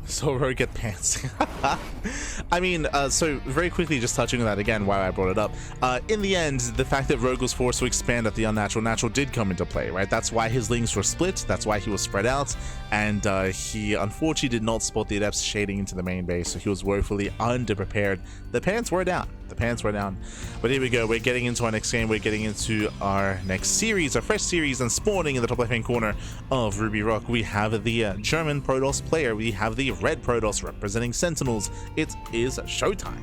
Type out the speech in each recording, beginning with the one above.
herO get pants. I mean, so very quickly, just touching on that again, why I brought it up. In the end, the fact that Rogue was forced to expand at the unnatural natural did come into play, right? That's why his links were split. That's why he was spread out, and he unfortunately did not spot the adepts shading into the main base, so he was woefully underprepared. The pants were down. The pants were down. But here we go. We're getting into our next game. We're getting into our next series, our fresh series, and spawning in the top left-hand corner of Ruby Rock, we have the German Protoss player. We have the red Protoss representing Sentinels. It is ShoWTimE.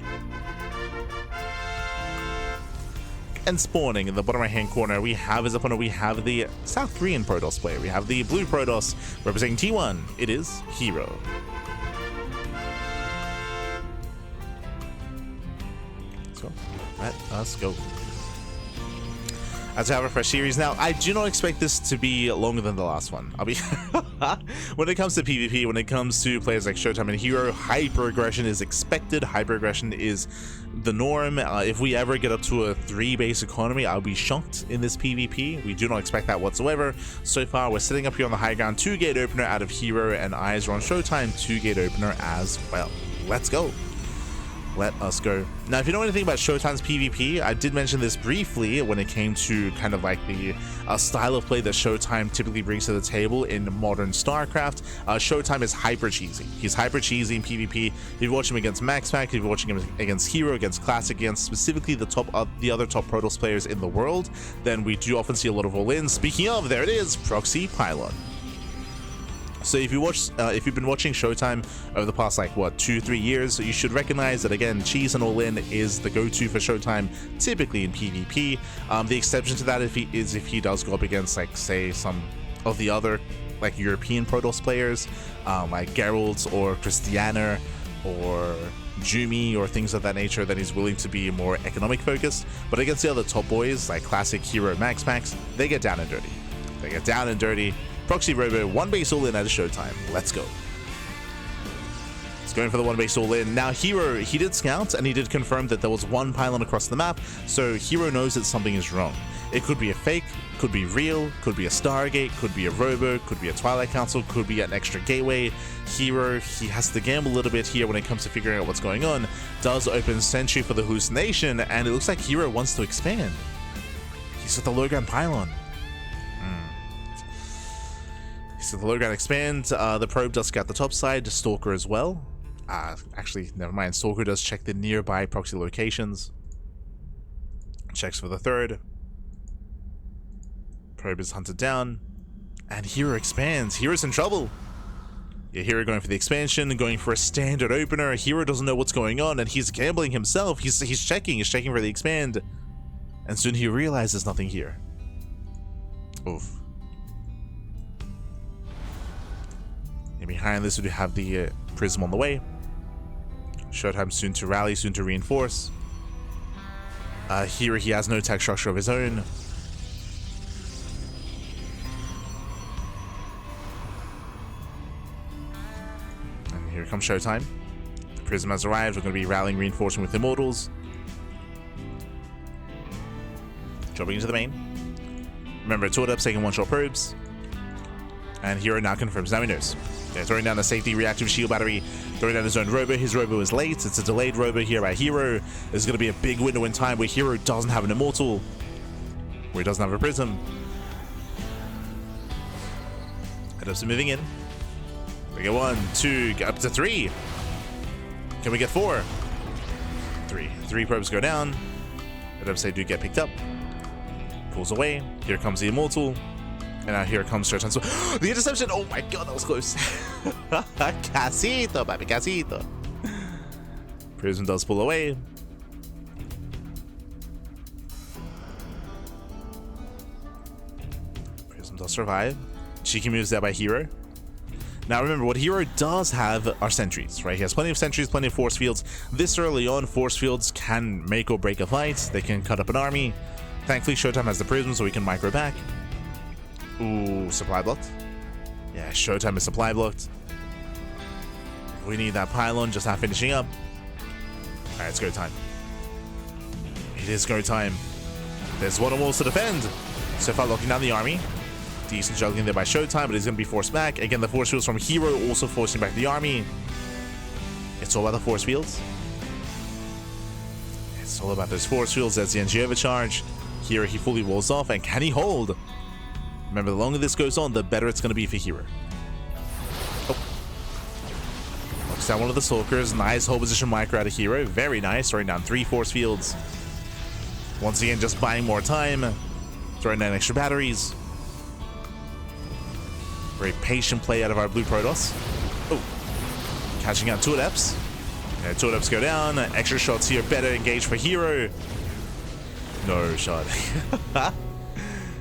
And spawning in the bottom right-hand corner, we have his opponent. We have the South Korean Protoss player. We have the blue Protoss representing T1. It is herO. So let us go. As we have a fresh series now, I do not expect this to be longer than the last one. I'll be when it comes to PvP, when it comes to players like ShoWTimE and herO, hyper aggression is expected. Hyper aggression is the norm. If we ever get up to a 3 base economy, I'll be shocked in this PvP. We do not expect that whatsoever. So far, we're sitting up here on the high ground. 2-gate opener out of herO, and eyes are on ShoWTimE. 2-gate opener as well. Let's go. Let us go. Now, if you know anything about ShoWTimE's PvP, I did mention this briefly when it came to kind of like the style of play that ShoWTimE typically brings to the table in modern StarCraft. ShoWTimE is hyper cheesy. He's hyper cheesy in PvP. If you watch him against MaxPack, if you're watching him against herO, against Classic, against specifically the other top Protoss players in the world, then we do often see a lot of all-ins. Speaking of, there it is, Proxy Pylon. So if you've been watching ShoWTimE over the past, like, what, 2-3 years, you should recognize that, again, cheese and all-in is the go-to for ShoWTimE, typically in PvP. The exception to that if he does go up against, like, say, some of the other, like, European Protoss players, like Geralt or Christiana or Jumi or things of that nature, then he's willing to be more economic focused. But against the other top boys, like Classic, herO, MaxPax, they get down and dirty. They get down and dirty. Proxy Robo, 1 base all in at a ShoWTimE. Let's go. He's going for the 1 base all in. Now, herO, he did scout and he did confirm that there was 1 pylon across the map, so herO knows that something is wrong. It could be a fake, could be real, could be a Stargate, could be a Robo, could be a Twilight Council, could be an extra gateway. herO, he has to gamble a little bit here when it comes to figuring out what's going on. Does open Sentry for the hallucination, and it looks like herO wants to expand. He's with the low ground pylon. So the low ground expands, the probe does scout the top side, Stalker as well. Actually, never mind, Stalker does check the nearby proxy locations. Checks for the 3rd. Probe is hunted down. And herO expands. herO's in trouble. Yeah, herO going for the expansion, going for a standard opener. herO doesn't know what's going on, and he's gambling himself. He's checking for the expand. And soon he realizes there's nothing here. Oof. And behind this, we have the Prism on the way. ShoWTimE soon to rally, soon to reinforce. Here he has no tech structure of his own. And here comes ShoWTimE. The Prism has arrived. We're going to be rallying, reinforcing with Immortals. Jumping into the main. Remember, it's all up, taking 1-shot probes. And herO now confirms. Now he knows. They're throwing down a safety reactive shield battery, throwing down his own Robo. His Robo is late. It's a delayed Robo here by herO. There's going to be a big window in time where herO doesn't have an Immortal, where he doesn't have a Prism. Adepts are moving in. We get 1, 2, get up to 3. Can we get 4? 3. 3 probes go down. Adepts, they do get picked up. Pulls away. Here comes the Immortal. And now here comes ShoWTimE. So, the interception! Oh my god, that was close. Casito, baby, casito. Prism does pull away. Prism does survive. Cheeky moves there by herO. Now remember, what herO does have are sentries, right? He has plenty of sentries, plenty of force fields. This early on, force fields can make or break a fight. They can cut up an army. Thankfully, ShoWTimE has the Prism, so we can micro back. Ooh, supply blocked. Yeah, ShoWTimE is supply blocked. We need that pylon, just not finishing up. Alright, it's go time. It is go time. There's water walls to defend. So far, locking down the army. Decent juggling there by ShoWTimE, but he's going to be forced back. Again, the force fields from herO also forcing back the army. It's all about the force fields. It's all about those force fields. There's the NG overcharge. Here he fully walls off, and can he hold? Remember, the longer this goes on, the better it's going to be for herO. Oh. Knocks down one of the Stalkers. Nice hold position micro out of herO. Very nice. Throwing down 3 force fields. Once again, just buying more time. Throwing down extra batteries. Very patient play out of our blue Protoss. Oh. Catching out 2 adepts. Yeah, 2 adepts go down. Extra shots here. Better engage for herO. No shot.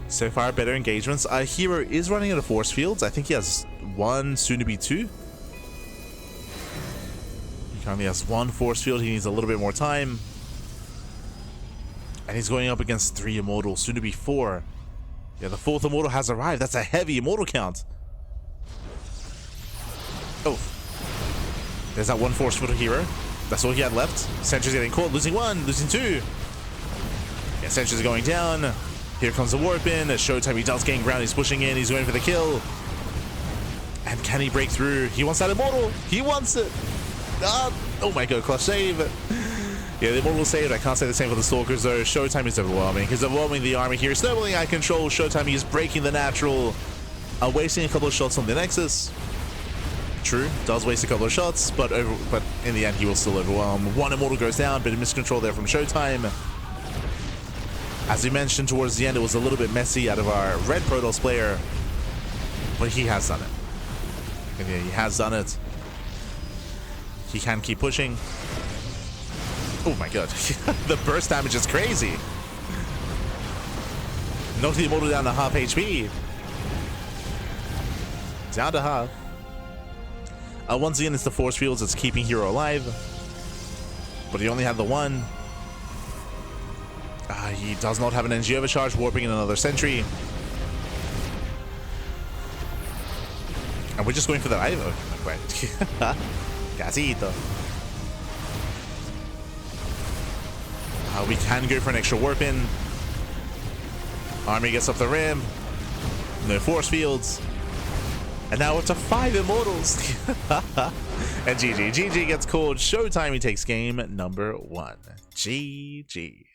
So far, better engagements. herO is running out of force fields. I think he has 1, soon to be 2. He currently has 1 force field. He needs a little bit more time. And he's going up against 3 immortals, soon to be 4. Yeah, the 4th immortal has arrived. That's a heavy immortal count. Oh. There's that 1 force field herO. That's all he had left. Sentry's getting caught, losing 1, losing 2. Yeah, Sentry's going down. Here comes the warp in. ShoWTimE, he does gain ground. He's pushing in. He's going for the kill. And can he break through? He wants that immortal. He wants it. Oh my god, clutch save. Yeah, the immortal saved. I can't say the same for the Stalkers though. ShoWTimE is overwhelming. He's overwhelming the army here. Snowballing out of control. ShoWTimE is breaking the natural. Wasting a couple of shots on the Nexus. True, does waste a couple of shots, but in the end he will still overwhelm. 1 immortal goes down, bit of miscontrol there from ShoWTimE. As we mentioned towards the end, it was a little bit messy out of our red Protoss player, but he has done it. And yeah, he has done it. He can keep pushing. Oh my god, the burst damage is crazy. Knocked the immortal down to half HP. Down to half. Once again, it's the force fields that's keeping herO alive. But he only had the 1. He does not have an NG overcharge, warping in another sentry. And we're just going for the Ivo. Casito. We can go for an extra warp in. Army gets up the rim. No force fields. And now up to 5 immortals. And GG. GG gets called. ShoWTimE, he takes game number 1. GG.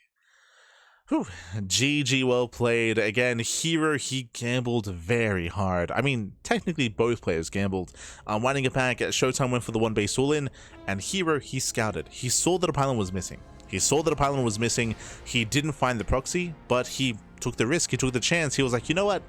Whew. GG, well played. Again, herO, he gambled very hard. I mean, technically both players gambled. Winding it back, ShoWTimE went for the 1 base all-in, and herO, he scouted. He saw that a pylon was missing. He didn't find the proxy, but he took the risk. He took the chance. He was like, you know what?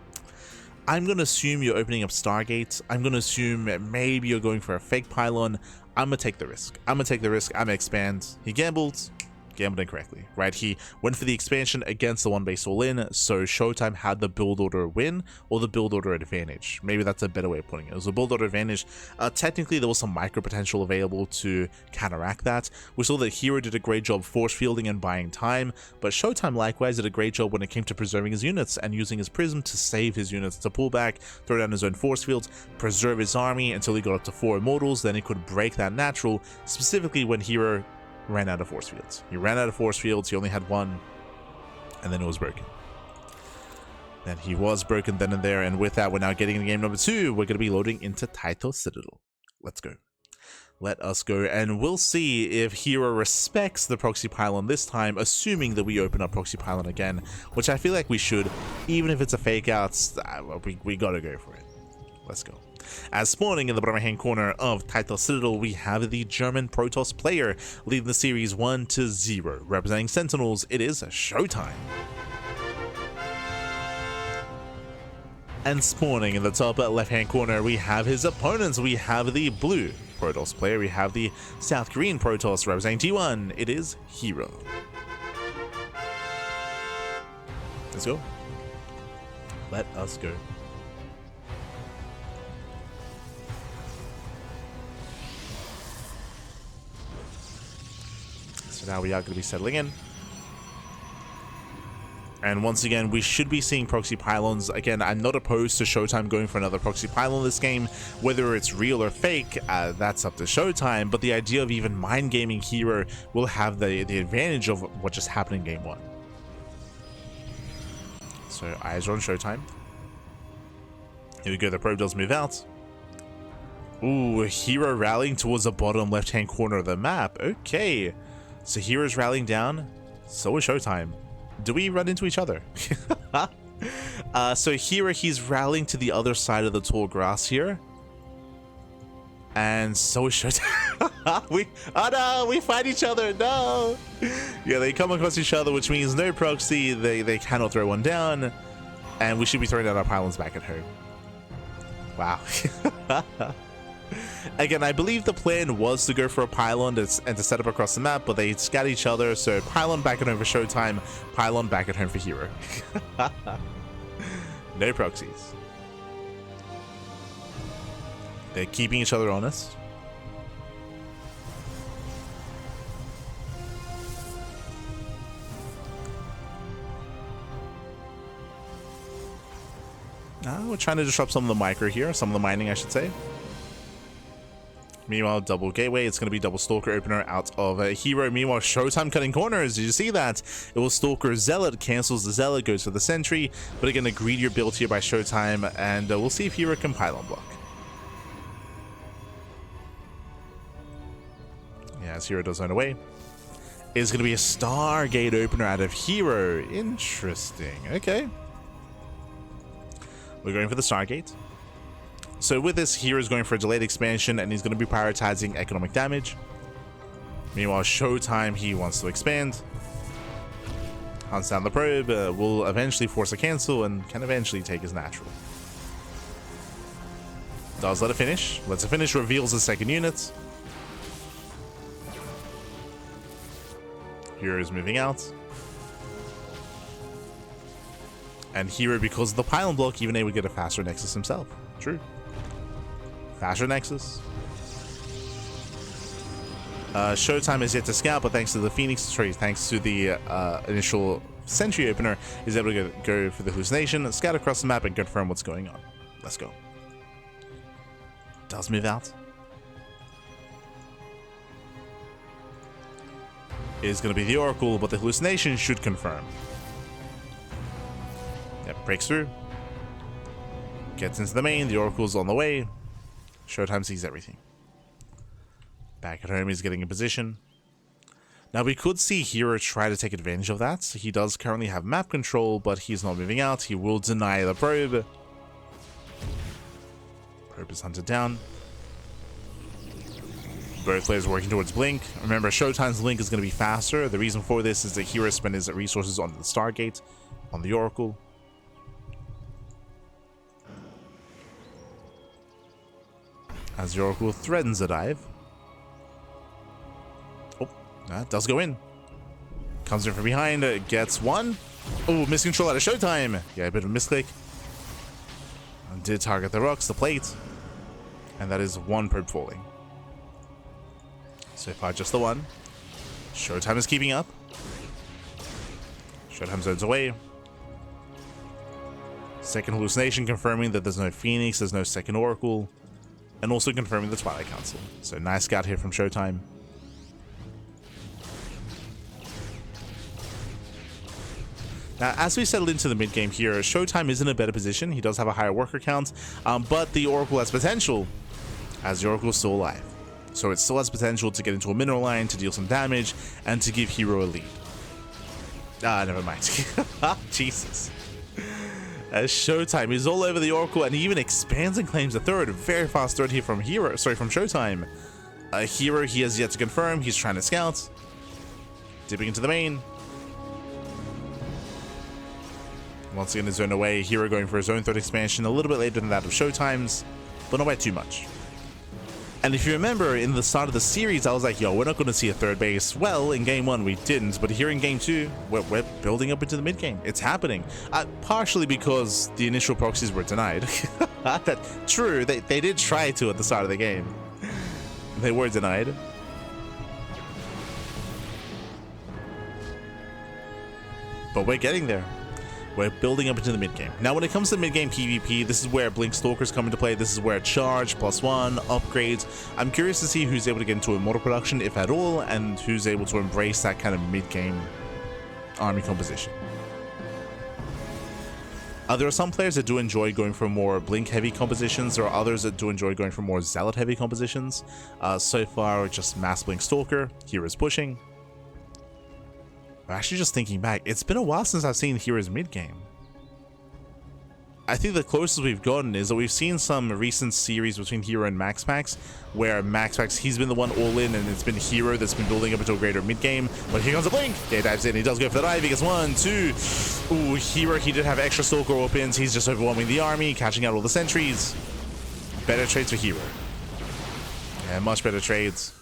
I'm going to assume you're opening up Stargate. I'm going to assume maybe you're going for a fake pylon. I'm going to take the risk. I'm going to expand. He gambled incorrectly, right? He went for the expansion against the 1 base all-in, so ShoWTimE had the build order win or the build order advantage. Maybe that's a better way of putting it. It was a build order advantage. Technically, there was some micro potential available to counteract that. We saw that herO did a great job force fielding and buying time, but ShoWTimE likewise did a great job when it came to preserving his units and using his prism to save his units, to pull back, throw down his own force fields, preserve his army until he got up to 4 immortals. Then he could break that natural, specifically when herO ran out of force fields. He ran out of force fields. He only had 1, and then it was broken. Then he was broken then and there, and with that, we're now getting into game number 2. We're going to be loading into Title Citadel. Let's go. Let us go, and we'll see if herO respects the proxy pylon this time, assuming that we open up proxy pylon again, which I feel like we should. Even if it's a fake out, we gotta go for it. Let's go. As spawning in the bottom hand corner of Title Citadel, we have the German Protoss player leading the series 1-0. Representing Sentinels, it is ShoWTimE. And spawning in the top left hand corner, we have his opponents. We have the blue Protoss player. We have the South Korean Protoss representing T1. It is herO. Let's go. Let us go. So now we are going to be settling in. And once again, we should be seeing proxy pylons. Again, I'm not opposed to ShoWTimE going for another proxy pylon this game. Whether it's real or fake, that's up to ShoWTimE. But the idea of even mind gaming herO will have the advantage of what just happened in game 1. So eyes are on ShoWTimE. Here we go, the probe does move out. Ooh, herO rallying towards the bottom left-hand corner of the map. Okay. So herO's rallying down. So is ShoWTimE. Do we run into each other? So herO, he's rallying to the other side of the tall grass here. And so is ShoWTimE. Oh no, we fight each other. No. Yeah, they come across each other, which means no proxy. They cannot throw one down. And we should be throwing down our pylons back at her. Wow. Again, I believe the plan was to go for a pylon and to set up across the map, but they scat each other. So pylon back at home for ShoWTimE, pylon back at home for herO. No proxies. They're keeping each other honest. We're trying to disrupt some of the micro here, some of the mining, I should say. Meanwhile, double gateway. It's going to be double stalker opener out of herO. Meanwhile, ShoWTimE cutting corners. Did you see that? It was stalker zealot, cancels the zealot, goes for the sentry. But again, a greedier build here by ShoWTimE, and we'll see if herO can pylon block. Yeah, as herO does run away. It's going to be a Stargate opener out of herO. Interesting. Okay. We're going for the Stargate. So with this, herO's going for a delayed expansion, and he's going to be prioritizing economic damage. Meanwhile, ShoWTimE, he wants to expand. Hunts down the probe, will eventually force a cancel, and can eventually take his natural. Does let it finish. Lets it finish, reveals the second unit. herO's moving out. And herO, because of the pylon block, even able to get a faster Nexus himself. True. Faster Nexus. ShoWTimE is yet to scout, but thanks to the Phoenix, sorry, thanks to the initial Sentry opener, is able to go for the hallucination, scout across the map, and confirm what's going on. Let's go. Does move out. Is going to be the Oracle, but the hallucination should confirm. Yep, breaks through. Gets into the main, the Oracle's on the way. ShoWTimE sees everything. Back at home, he's getting in position. Now, we could see herO try to take advantage of that. He does currently have map control, but he's not moving out. He will deny the probe. Probe is hunted down. Both players working towards Blink. Remember, ShoWTimE's Blink is going to be faster. The reason for this is that herO spent his resources on the Stargate, on the Oracle. As the Oracle threatens a dive. Oh, that does go in. Comes in from behind, gets one. Oh, miscontrol out of ShoWTimE. Yeah, a bit of a misclick. Did target the rocks, the plate. And that is one probe falling. So far, just the one. ShoWTimE is keeping up. ShoWTimE zones away. Second hallucination confirming that there's no Phoenix, there's no second Oracle. And also confirming the Twilight Council. So nice scout here from ShoWTimE. Now, as we settle into the mid game here, ShoWTimE is in a better position. He does have a higher worker count, but the Oracle has potential, as the Oracle is still alive. So it still has potential to get into a mineral line, to deal some damage, and to give herO a lead. Never mind. Jesus. As ShoWTimE is all over the Oracle, and he even expands and claims a third. Very fast third here from from ShoWTimE. herO, he has yet to confirm. He's trying to scout. Dipping into the main. Once again, his zone away. herO going for his own third expansion, a little bit later than that of ShoWTimE's, but not by too much. And if you remember, in the start of the series, I was like, yo, we're not going to see a third base. Well, in game 1, we didn't, but here in game 2, we're building up into the mid game. It's happening. Partially because the initial proxies were denied. True, they did try to at the start of the game. They were denied. But we're getting there. We're building up into the mid-game. Now, when it comes to mid-game PvP, this is where Blink Stalkers come into play. This is where Charge, +1, upgrades. I'm curious to see who's able to get into Immortal production, if at all, and who's able to embrace that kind of mid-game army composition. There are some players that do enjoy going for more blink heavy compositions. There are others that do enjoy going for more zealot heavy compositions. So far, just mass blink stalker. hero's pushing. I'm actually just thinking back, it's been a while since I've seen hero's mid game. I think the closest we've gotten is that we've seen some recent series between hero and MaxPax, where MaxPax, he's been the one all in, and it's been hero that's been building up into a greater mid game. But here comes a blink. Yeah, he dives in. He does go for the dive. He gets 1, 2. Ooh, hero, he did have extra stalker opens. He's just overwhelming the army, catching out all the sentries. Better trades for hero. Yeah, much better trades.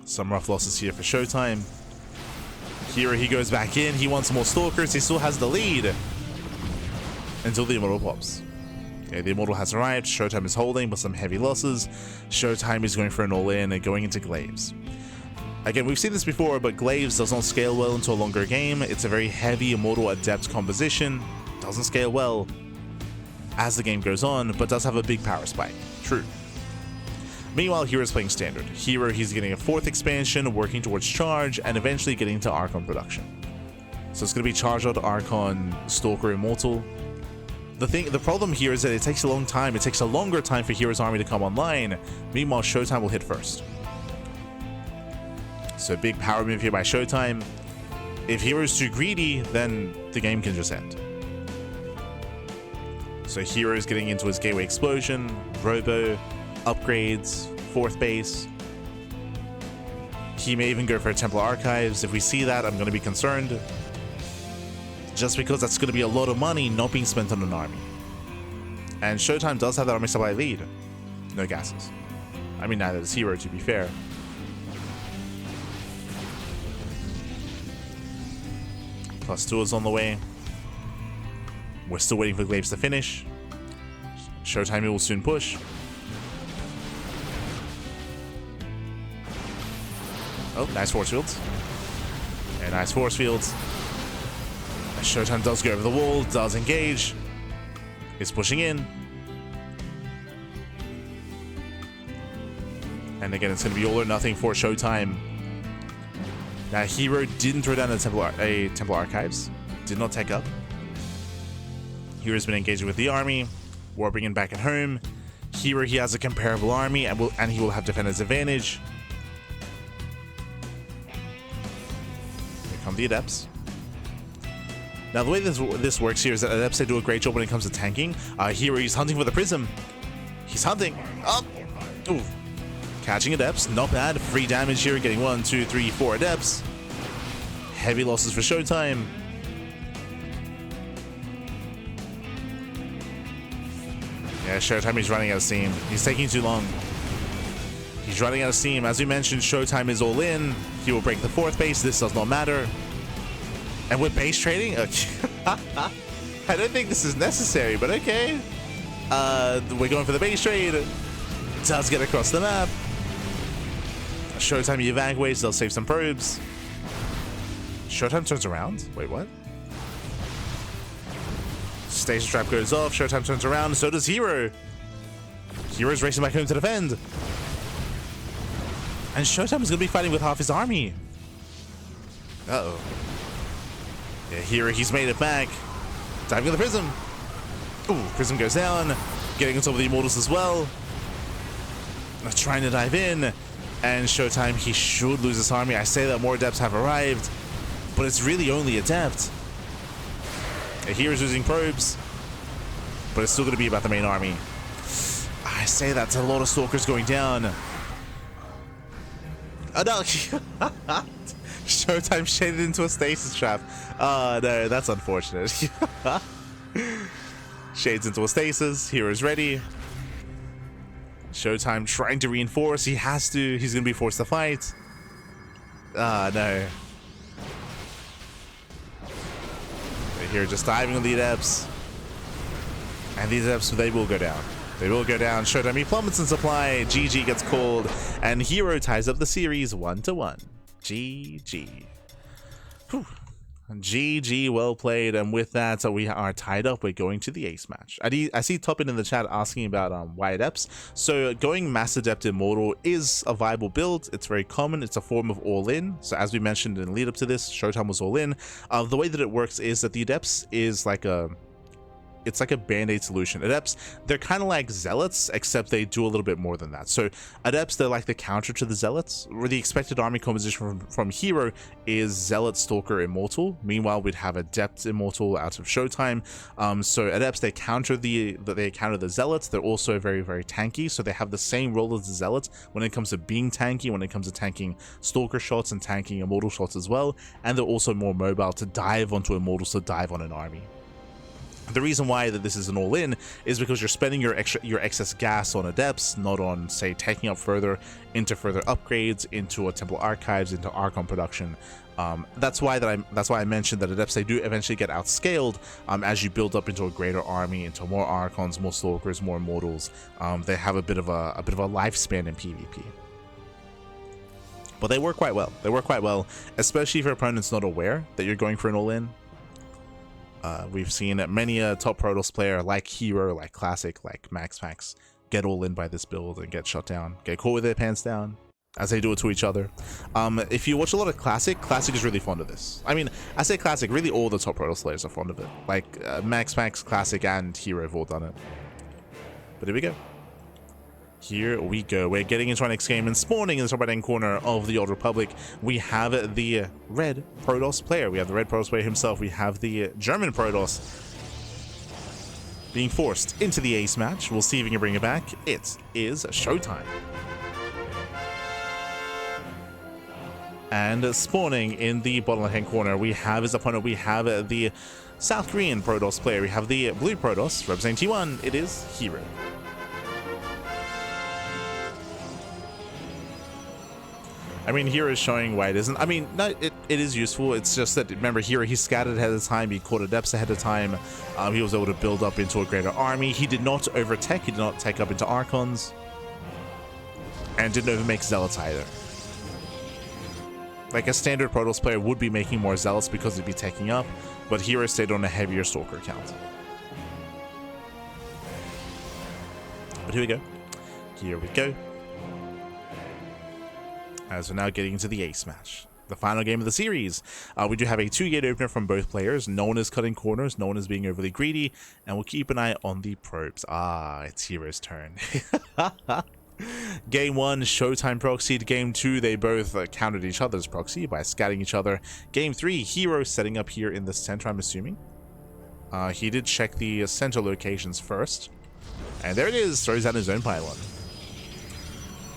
Some rough losses here for ShoWTimE. Hero, he goes back in. He wants more stalkers. He still has the lead until the Immortal pops. Okay, the Immortal has arrived. ShoWTimE is holding, but some heavy losses. ShoWTimE is going for an all-in and going into Glaives. Again, we've seen this before, but Glaives does not scale well into a longer game. It's a very heavy Immortal Adept composition. Doesn't scale well as the game goes on, but does have a big power spike. True. Meanwhile, Hero's playing Standard. Hero, he's getting a 4th expansion, working towards Charge, and eventually getting to Archon production. So it's going to be Charge out Archon, Stalker, Immortal. The problem here is that it takes a long time. It takes a longer time for Hero's army to come online. Meanwhile, ShoWTimE will hit first. So big power move here by ShoWTimE. If Hero's too greedy, then the game can just end. So Hero is getting into his Gateway Explosion, Robo, upgrades, 4th base. He may even go for Templar Archives. If we see that, I'm going to be concerned. Just because that's going to be a lot of money not being spent on an army. And ShoWTimE does have that army supply lead. No gases. I mean, neither does Hero, to be fair. +2 is on the way. We're still waiting for Glaives to finish. ShoWTimE will soon push. Oh, nice force fields. And nice force fields. ShoWTimE does go over the wall, does engage. Is pushing in. And again, it's going to be all or nothing for ShoWTimE. Now, Hero didn't throw down a Templar Archives. Did not take up. Hero's been engaging with the army. Warping in back at home. Hero, he has a comparable army, and he will have Defender's Advantage. Here come the Adepts. Now, the way this works here is that Adepts, they do a great job when it comes to tanking. Hero, he's hunting for the Prism. He's hunting. Up. Ooh. Catching Adepts. Not bad. Free damage here. Getting 1, 2, 3, 4 Adepts. Heavy losses for ShoWTimE. Yeah, ShoWTimE is running out of steam. He's taking too long. He's running out of steam. As we mentioned, ShoWTimE is all in. He will break the 4th base. This does not matter. And with base trading? I don't think this is necessary, but okay. We're going for the base trade. Does get across the map. ShoWTimE evacuates. They'll save some probes. ShoWTimE turns around. Wait, what? Station trap goes off. ShoWTimE turns around. So does Hero. Hero's racing back home to defend. And ShoWTimE is going to be fighting with half his army. Uh-oh. Yeah, Hero, he's made it back. Diving with the Prism. Ooh, Prism goes down. Getting on top of the Immortals as well. Trying to dive in. And ShoWTimE, he should lose his army. I say that more Adepts have arrived, but it's really only Adept. Yeah, Hero's losing probes, but it's still going to be about the main army. I say that's a lot of Stalkers going down. Oh no! ShoWTimE shaded into a stasis trap. Oh no, that's unfortunate. Shades into a stasis. Hero's ready. ShoWTimE trying to reinforce. He has to. He's going to be forced to fight. Ah, no. Here, just diving on the Adepts. And these Adepts, they will go down. They will go down. ShoWTimE, he plummets in supply. GG gets called. And Hero ties up the series 1-1. GG. Whew. GG, well played. And with that, so we are tied up. We're going to the ace match. I see Toppin in the chat asking about why adepts. So going Mass Adept Immortal is a viable build. It's very common. It's a form of all-in. So as we mentioned in the lead up to this, ShoWTimE was all-in. The way that it works is that the adepts is like a... It's like a band-aid solution. Adepts, they're kind of like zealots, except they do a little bit more than that. So adepts, they're like the counter to the zealots, where the expected army composition from herO is zealot, stalker, immortal. Meanwhile, we'd have adept immortal out of ShoWTimE. So adepts, they counter the zealots. They're also very, very tanky. So they have the same role as the zealots when it comes to being tanky, when it comes to tanking stalker shots and tanking immortal shots as well. And they're also more mobile to dive onto immortals, to dive on an army. The reason why that this is an all-in is because you're spending your excess gas on adepts, not on, say, taking up further into further upgrades, into a temple archives, into Archon production. That's why I mentioned that adepts, they do eventually get outscaled as you build up into a greater army, into more Archons, more stalkers, more immortals. They have a bit of a lifespan in PvP. But they work quite well. They work quite well, especially if your opponent's not aware that you're going for an all-in. We've seen many a top Protoss player like herO, like Classic, like Max get all in by this build and get shut down, get caught with their pants down, as they do it to each other. If you watch a lot of Classic is really fond of this. I mean, I say Classic, really all the top Protoss players are fond of it. Like Max, Classic, and herO have all done it. But here we go. Here we go. We're getting into our next game, and spawning in the top right-hand corner of the Old Republic, we have the red Protoss player. We have the red Protoss player himself. We have the German Protoss being forced into the ace match. We'll see if we can bring it back. It is ShoWTimE. And spawning in the bottom left-hand corner, we have his opponent. We have the South Korean Protoss player. We have the blue Protoss representing T1. It is herO. I mean, here is showing why it isn't. I mean, no, it is useful. It's just that, remember, here he scattered ahead of time. He caught adepts ahead of time. He was able to build up into a greater army. He did not overtech. He did not take up into Archons. And didn't overmake Zealots either. Like a standard Protoss player would be making more Zealots because they'd be taking up. But here stayed on a heavier Stalker count. But here we go. Here we go. As we're now getting into the ace match, the final game of the series. We do have a 2-gate opener from both players. No one is cutting corners, no one is being overly greedy, and we'll keep an eye on the probes. It's herO's turn. Game 1, ShoWTimE proxied. Game 2, they both countered each other's proxy by scatting each other. Game 3, herO setting up here in the center, I'm assuming. He did check the center locations first, and there it is, throws out his own pylon.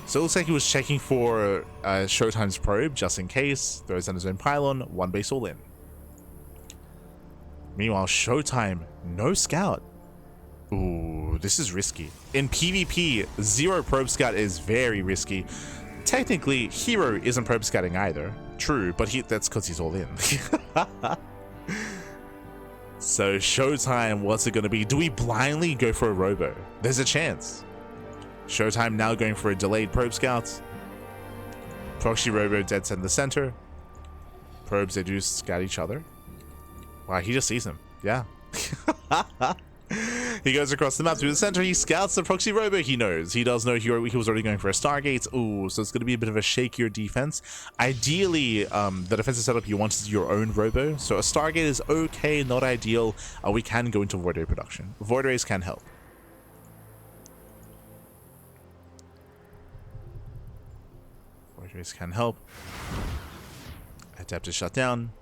So it looks like he was checking for ShoWTimE's probe, just in case. Throws on his own pylon, one base all in. Meanwhile, ShoWTimE, no scout. Ooh, this is risky. In PvP, 0 probe scout is very risky. Technically, herO isn't probe scouting either. True, but that's because he's all in. So ShoWTimE, what's it going to be? Do we blindly go for a robo? There's a chance. ShoWTimE now going for a delayed probe scouts. Proxy robo dead set in the center. Probes, they do scout each other. Wow, he just sees him. Yeah. He goes across the map through the center. He scouts the proxy robo. He knows. He does know he was already going for a Stargate. Ooh, so it's going to be a bit of a shakier defense. Ideally, the defensive setup you want is your own robo. So a Stargate is okay, not ideal. We can go into Void Ray production. Void Rays can help. Can help. Adept is shut down.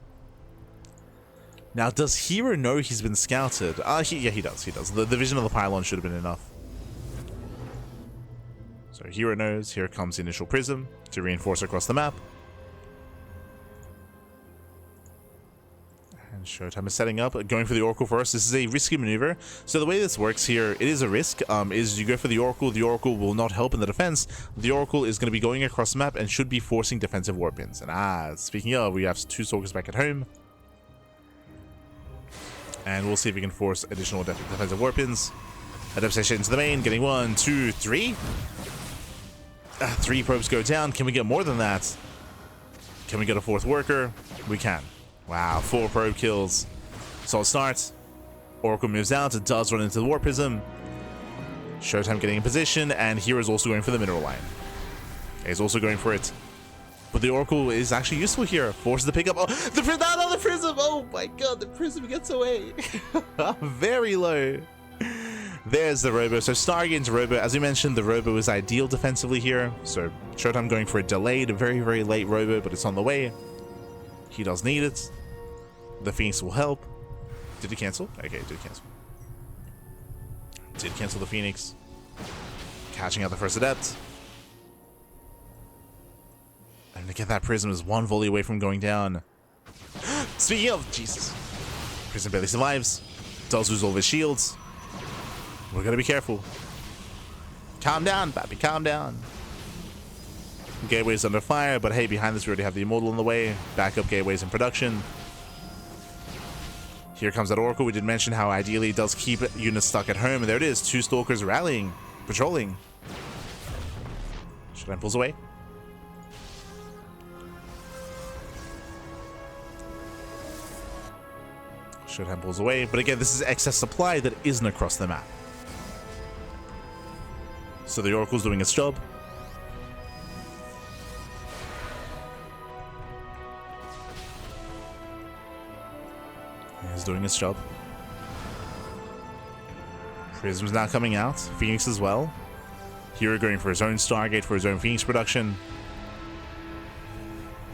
Now, does herO know he's been scouted? Yeah, he does. He does. The vision of the pylon should have been enough. So herO knows. Here comes the initial prism to reinforce across the map. And ShoWTimE is setting up, going for the Oracle first. This is a risky maneuver. So the way this works here, it is a risk, is you go for the Oracle will not help in the defense. The Oracle is going to be going across the map and should be forcing defensive warpins. And speaking of, we have 2 Stalkers back at home. And we'll see if we can force additional defensive warpins. Adept station into the main, getting 1, 2, 3. 3 probes go down. Can we get more than that? Can we get a 4th worker? We can. Wow, 4 probe kills. Solid start. Oracle moves out. It does run into the War Prism. ShoWTimE getting in position, and hero's also going for the mineral line. He's also going for it. But the Oracle is actually useful here. Forces the pickup. Oh, the Prism! Oh my god, the Prism gets away. Very low. There's the Robo. So Star against Robo. As we mentioned, the Robo is ideal defensively here. So ShoWTimE going for a delayed, very, very late Robo, but it's on the way. He does need it. The Phoenix will help. Did he cancel? Okay, did cancel. Did cancel the Phoenix. Catching out the first Adept. And again, that Prism is 1 volley away from going down. Speaking of, Jesus. Prism barely survives. Does lose all of his shields. We're gonna be careful. Calm down, Bappy, calm down. Gateway's under fire, but hey, behind this we already have the Immortal on the way. Backup gateways in production. Here comes that Oracle. We did mention how ideally it does keep units stuck at home, and there it is. 2 Stalkers rallying, patrolling. ShoWTimE pulls away. ShoWTimE pulls away, but again, this is excess supply that isn't across the map. So the Oracle's doing its job. He's doing its job. Prism's now coming out. Phoenix as well. Hero going for his own Stargate for his own Phoenix production.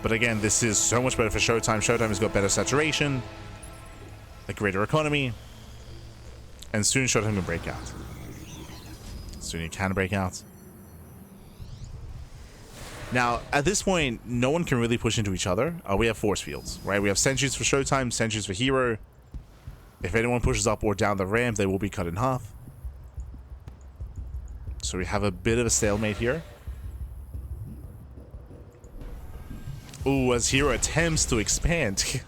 But again, this is so much better for ShoWTimE. ShoWTimE has got better saturation, a greater economy, and soon ShoWTimE can break out. Soon he can break out. Now, at this point, no one can really push into each other. We have force fields, right? We have sentries for ShoWTimE, sentries for hero. If anyone pushes up or down the ramp, they will be cut in half. So we have a bit of a stalemate here. Ooh, as hero attempts to expand.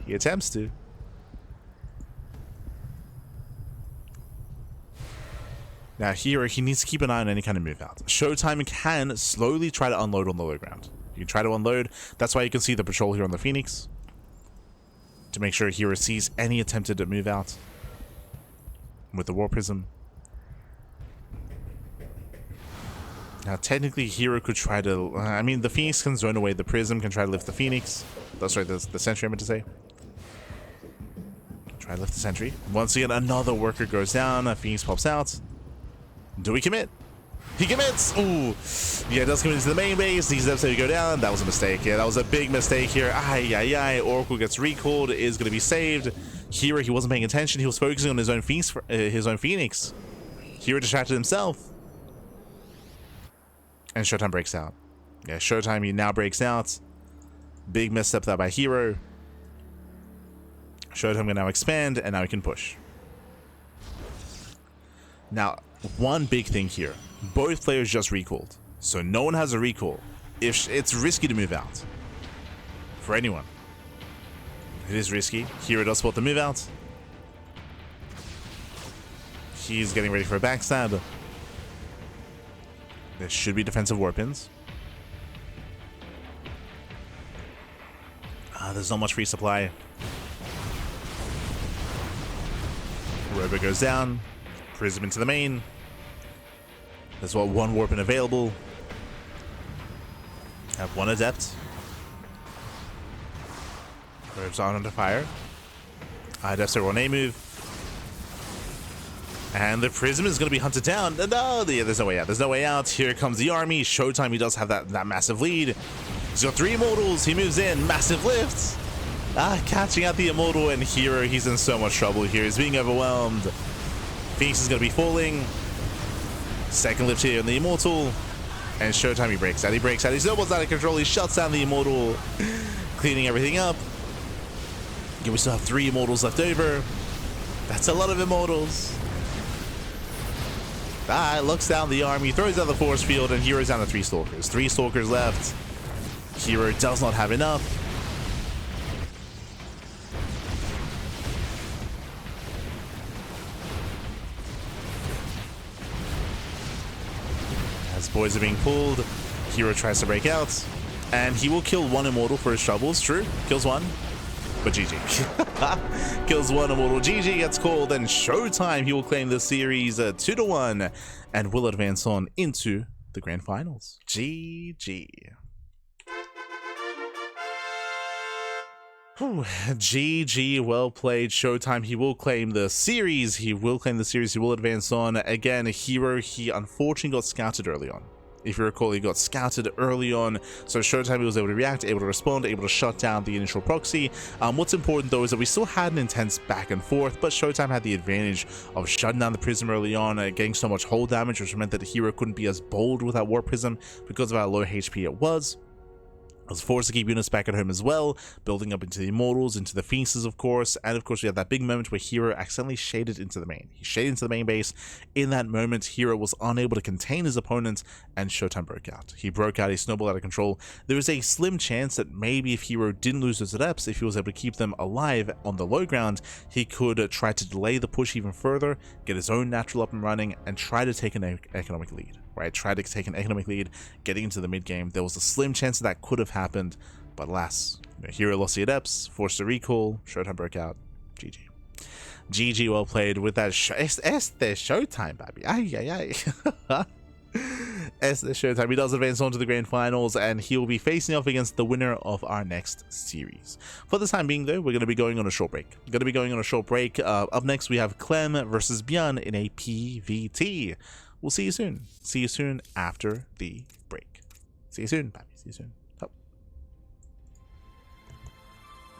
He attempts to. Now here, he needs to keep an eye on any kind of move out. ShoWTimE can slowly try to unload on the low ground. You can try to unload. That's why you can see the patrol here on the Phoenix. To make sure hero sees any attempted to move out. With the War Prism. Now technically hero could try to... I mean, the Phoenix can zone away the Prism, can try to lift the Phoenix. That's right, the Sentry I meant to say. Try to lift the Sentry. Once again, another worker goes down. A Phoenix pops out. Do we commit? He commits! Ooh. Yeah, it does commit to the main base. These episodes go down. That was a mistake. Yeah, that was a big mistake here. Ay, ay, ay. Oracle gets recalled. It is going to be saved. Hero, he wasn't paying attention. He was focusing on his own Phoenix. Hero distracted himself. And ShoWTimE breaks out. Yeah, ShoWTimE, he now breaks out. Big misstep that by hero. ShoWTimE can now expand, and now he can push. Now, one big thing here. Both players just recalled. So no one has a recall. If it's risky to move out. For anyone. It is risky. Hero does spot the move out. He's getting ready for a backstab. There should be defensive warpins. There's not much free supply. Robo goes down. Prism into the main. There's what, 1 warpin available. Have 1 adept. Robes on under fire. Adepts are on a move. And the Prism is going to be hunted down. No, there's no way out. There's no way out. Here comes the army. ShoWTimE, he does have that massive lead. He's got 3 Immortals. He moves in. Massive lift. Catching out the Immortal, and hero, he's in so much trouble here. He's being overwhelmed. Phoenix is going to be falling. Second lift here on the Immortal. And ShoWTimE, he breaks out. He breaks out. He's almost out of control. He shuts down the Immortal. Cleaning everything up. Yeah, we still have 3 Immortals left over. That's a lot of Immortals. Looks down the army, throws down the force field, and hero's down to 3 Stalkers. 3 Stalkers left. Hero does not have enough. As boys are being pulled, hero tries to break out. And he will kill one Immortal for his troubles. True, kills one. But GG. Kills one Immortal. GG gets called, and ShoWTimE, he will claim the series 2-1 and will advance on into the grand finals. GG. Whew. GG, well played. ShoWTimE, he will claim the series. He will advance on. Again, herO, he unfortunately got scouted early on. If you recall, he got scouted early on, so ShoWTimE was able to react, able to respond, able to shut down the initial proxy. What's important though is that we still had an intense back and forth, but ShoWTimE had the advantage of shutting down the Prism early on, getting so much hull damage, which meant that the herO couldn't be as bold with that War Prism because of how low HP it was. I was forced to keep units back at home as well, building up into the Immortals, into the Feasts, of course, and of course we had that big moment where herO accidentally shaded into the main. He shaded into the main base. In that moment, herO was unable to contain his opponent, and ShoWTimE broke out. He broke out, he snowballed out of control. There was a slim chance that maybe if herO didn't lose those adepts, if he was able to keep them alive on the low ground, he could try to delay the push even further, get his own natural up and running, and try to take an economic lead. Right, tried to take an economic lead, getting into the mid game. There was a slim chance that could have happened, but alas, herO lost the adepts, forced a recall, ShoWTimE broke out. GG. GG, well played with that. It's the ShoWTimE, baby. It's the ShoWTimE. He does advance on to the grand finals, and he will be facing off against the winner of our next series. For the time being, though, we're going to be going on a short break. Up next, we have Clem versus Björn in a PvT. We'll see you soon. See you soon after the break. See you soon, baby. See you soon.